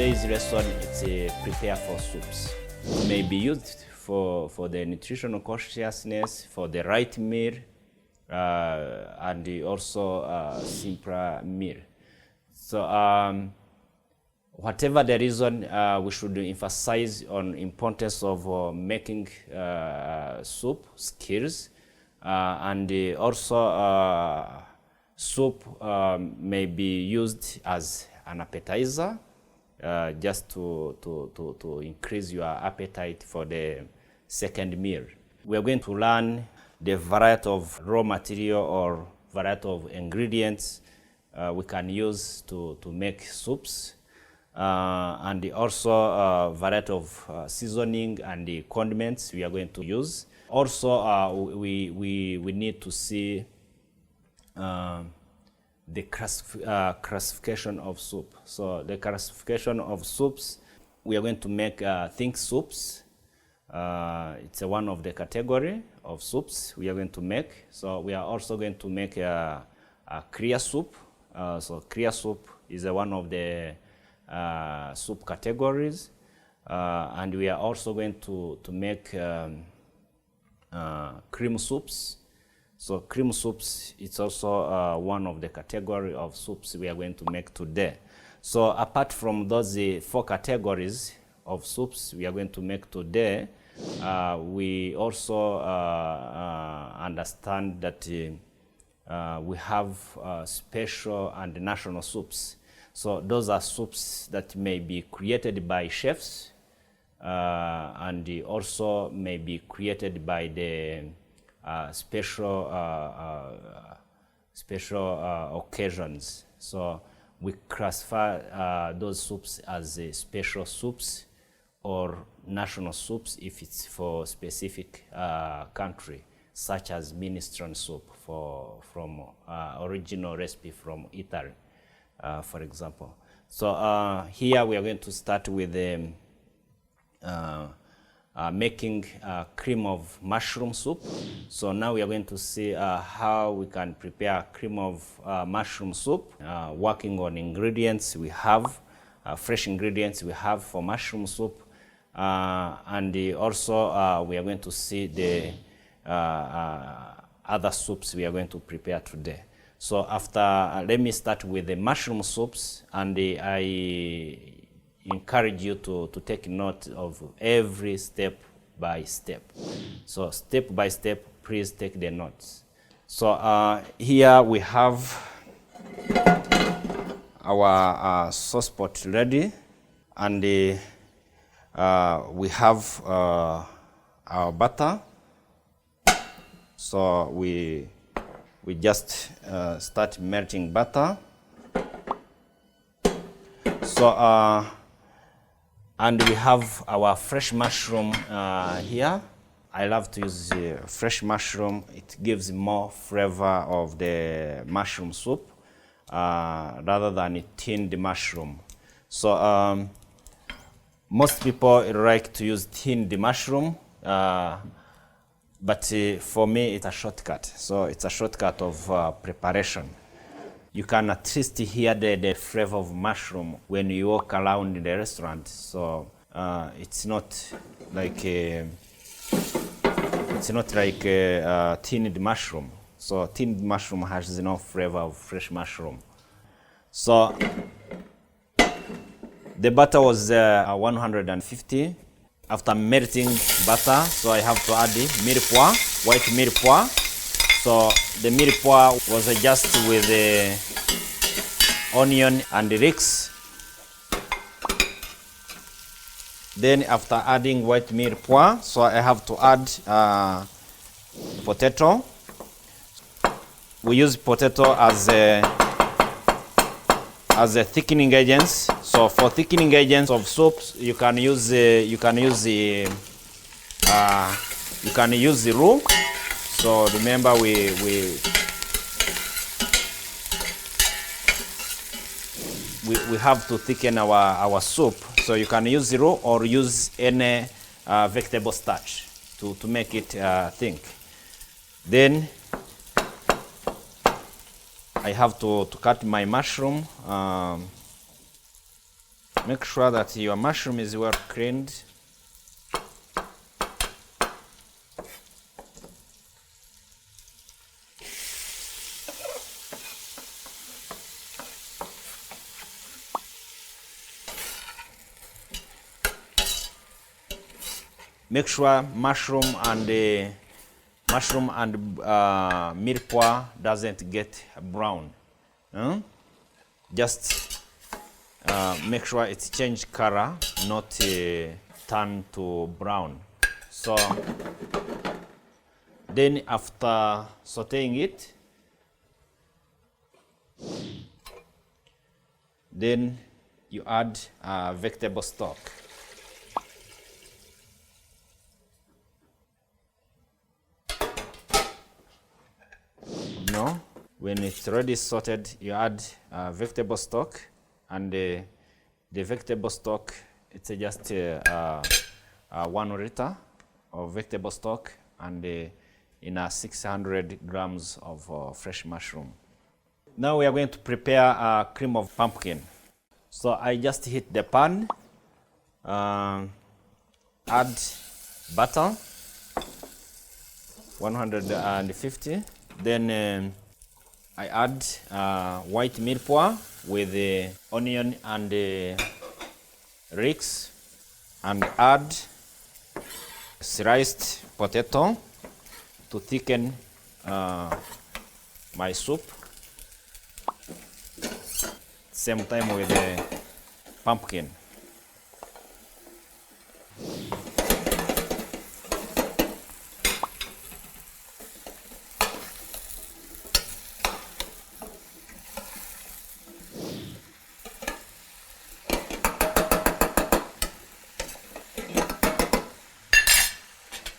today's lesson is prepare for soups. It may be used for the nutritional consciousness, for the right meal, and also simpler meal. So whatever the reason, we should emphasize on importance of making soup skills, and also soup may be used as an appetizer, just to increase your appetite for the second meal. We are going to learn the variety of raw material or variety of ingredients we can use to make soups, and also variety of seasoning and the condiments we are going to use. Also, we need to see the classification of soup. So the classification of soups, we are going to make think soups. It's one of the category of soups we are going to make. So we are also going to make a clear soup. So clear soup is one of the soup categories, and we are also going to make cream soups. So cream soups, it's also one of the category of soups we are going to make today. So apart from those 4 categories of soups we are going to make today, we also understand that we have special and national soups. So those are soups that may be created by chefs, and also may be created by the special occasions. So we classify those soups as special soups or national soups if it's for specific country, such as minestrone soup from original recipe from Italy, for example. So here we are going to start with making cream of mushroom soup. So now we are going to see how we can prepare cream of mushroom soup, working on ingredients we have, fresh ingredients we have for mushroom soup, and also we are going to see the other soups we are going to prepare today. So after, let me start with the mushroom soups, and I encourage you to take note of every step by step. So step by step, please take the notes. So here we have our sauce pot ready, and we have our butter. So we just start melting butter. So and we have our fresh mushroom here. I love to use fresh mushroom. It gives more flavor of the mushroom soup rather than tinned mushroom. So most people like to use tinned mushroom, but for me it's a shortcut. So it's a shortcut of preparation. You can at least hear the flavor of mushroom when you walk around in the restaurant. So it's not like tinned mushroom. So tinned mushroom has no flavor of fresh mushroom. So the butter was 150. After melting butter, so I have to add the mirepoix, white mirepoix. So the mirepoix was just with the onion and the leeks. Then after adding white mirepoix, so I have to add potato. We use potato as a thickening agents. So for thickening agents of soups, you can use the roux. So remember, we have to thicken our soup. So you can use zero or use any vegetable starch to make it thick. Then I have to cut my mushroom. Make sure that your mushroom is well cleaned. Make sure mushroom and mirepoix doesn't get brown. Just make sure it's change color, not turn to brown. So then after sauteing it, then you add vegetable stock. When it's already sorted, you add vegetable stock, and the vegetable stock, it's just 1 liter of vegetable stock, and in 600 grams of fresh mushroom. Now we are going to prepare cream of pumpkin. So I just heat the pan, add butter, 150, then I add white mirepoix with the onion and leeks, and add sliced potato to thicken my soup. Same time with the pumpkin.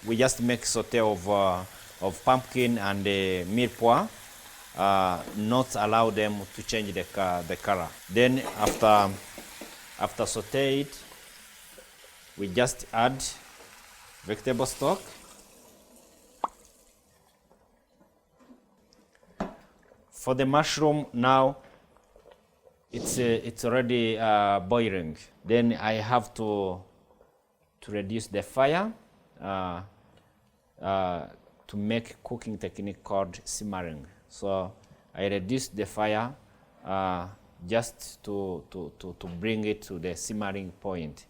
We just make saute of pumpkin and mirepoix, not allow them to change the color. Then after saute it, we just add vegetable stock, for the mushroom. Now it's already boiling. Then I have to reduce the fire to make cooking technique called simmering. So I reduce the fire just to bring it to the simmering point.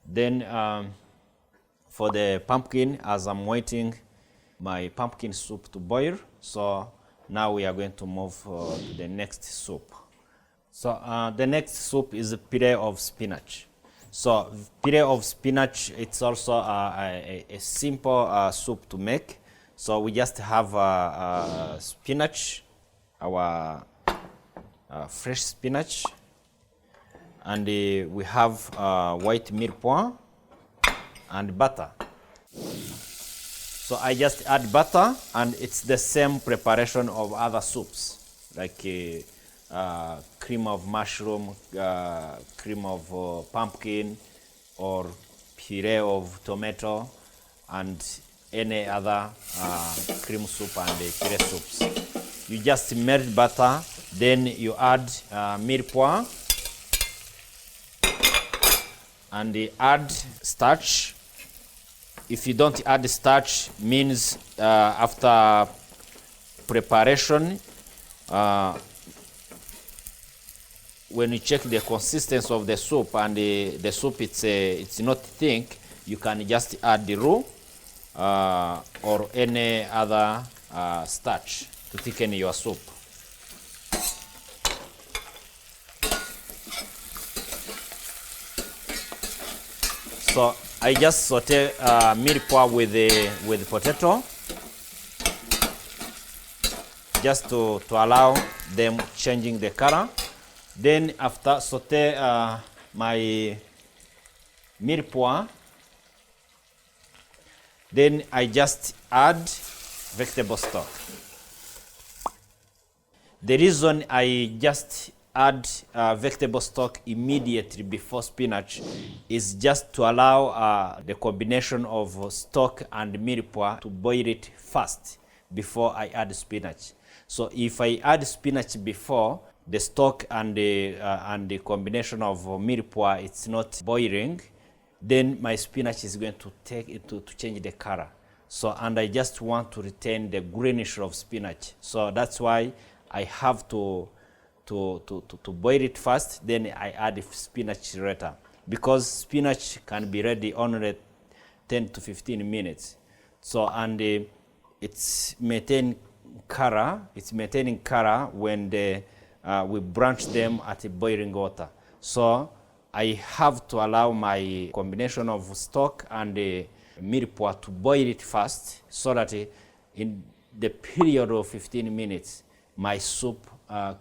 Then for the pumpkin, as I'm waiting my pumpkin soup to boil, so now we are going to move to the next soup. So the next soup is a puree of spinach. So puree of spinach, it's also a simple soup to make. So we just have spinach, our fresh spinach, and we have white mirepoix and butter. So I just add butter, and it's the same preparation of other soups, like cream of mushroom, cream of pumpkin, or puree of tomato, and any other cream soup and puree soups. You just melt butter, then you add mirepoix, and add starch. If you don't add starch, means after preparation, when you check the consistency of the soup and the soup it's not thick, you can just add the roux or any other starch to thicken your soup. So I just saute mirepoix with potato, just to allow them changing the color. Then after saute my mirepoix, then I just add vegetable stock. The reason I just add vegetable stock immediately before spinach is just to allow the combination of stock and mirepoix to boil it fast before I add spinach. So if I add spinach before, the stock and the combination of mirepoix, it's not boiling, then my spinach is going to take it to change the color. So, and I just want to retain the greenish of spinach. So that's why I have to boil it first, then I add the spinach later. Because spinach can be ready only 10 to 15 minutes. So, and it's maintaining color when we branch them at boiling water. So I have to allow my combination of stock and mirepoix to boil it first, so that in the period of 15 minutes, my soup,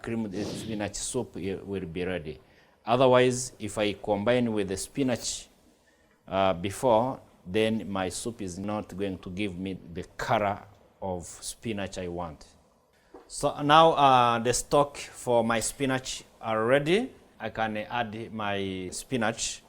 cream spinach soup will be ready. Otherwise, if I combine with the spinach before, then my soup is not going to give me the color of spinach I want. So now the stock for my spinach are ready. I can add my spinach